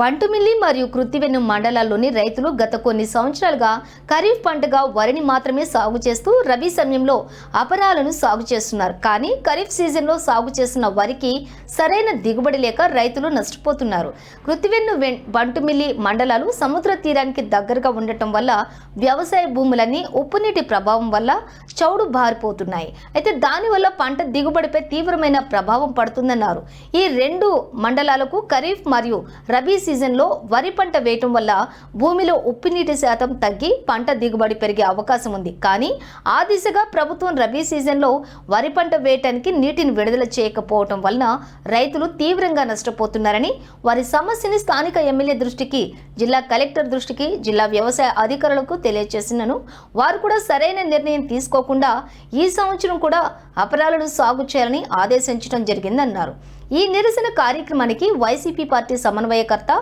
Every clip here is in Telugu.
బంటుమిల్లి మరియు కృత్తివెన్ను మండలాల్లోని రైతులు గత కొన్ని సంవత్సరాలుగా ఖరీఫ్ పంటగా వరిని మాత్రమే సాగు చేస్తూ రబీ సమయంలో అపరాలను సాగు చేస్తున్నారు. కానీ ఖరీఫ్ సీజన్లో సాగు చేస్తున్న వరికి సరైన దిగుబడి లేక రైతులు నష్టపోతున్నారు. కృత్తివెన్ను బంటుమిల్లి మండలాలు సముద్ర తీరానికి దగ్గరగా ఉండటం వల్ల వ్యవసాయ భూములన్నీ ఉప్పునీటి ప్రభావం వల్ల చౌడు బారిపోతున్నాయి. అయితే దానివల్ల పంట దిగుబడిపై తీవ్రమైన ప్రభావం పడుతుందన్నారు. ఈ రెండు మండలాలకు ఖరీఫ్ మరియు రబీ సీజన్లో వరి పంట వేయటం వల్ల భూమిలో ఉప్పు నీటి శాతం తగ్గి పంట దిగుబడి పెరిగే అవకాశం ఉంది. కానీ ఆ దిశగా ప్రభుత్వం రబీ సీజన్లో వరి పంట వేయటానికి నీటిని విడుదల చేయకపోవటం వలన రైతులు తీవ్రంగా నష్టపోతున్నారని, వారి సమస్యని స్థానిక ఎమ్మెల్యే దృష్టికి, జిల్లా కలెక్టర్ దృష్టికి, జిల్లా వ్యవసాయ అధికారులకు తెలియజేసినను వారు కూడా సరైన నిర్ణయం తీసుకోకుండా ఈ సంవత్సరం కూడా అపరాలను సాగు చేయాలని ఆదేశించడం జరిగిందన్నారు. ఈ నిరసన కార్యక్రమానికి వైసీపీ పార్టీ సమన్వయకర్త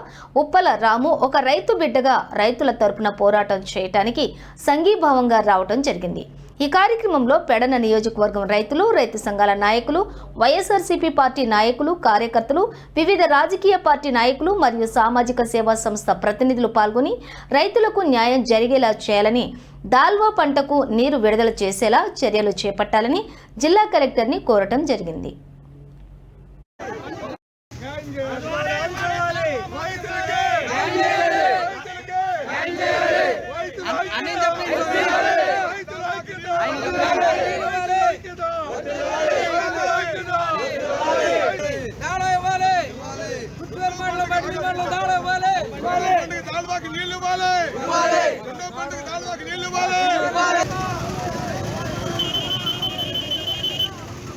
ఉప్పల రాము ఒక రైతు బిడ్డగా రైతుల తరపున పోరాటం చేయడానికి సంఘీభావంగా రావడం జరిగింది. ఈ కార్యక్రమంలో పెడన నియోజకవర్గం రైతులు, రైతు సంఘాల నాయకులు, వైఎస్ఆర్సీపీ పార్టీ నాయకులు, కార్యకర్తలు, వివిధ రాజకీయ పార్టీ నాయకులు మరియు సామాజిక సేవా సంస్థ ప్రతినిధులు పాల్గొని రైతులకు న్యాయం జరిగేలా చేయాలని, దాల్వా పంటకు నీరు విడుదల చేసేలా చర్యలు చేపట్టాలని జిల్లా కలెక్టర్ని కోరటం జరిగింది.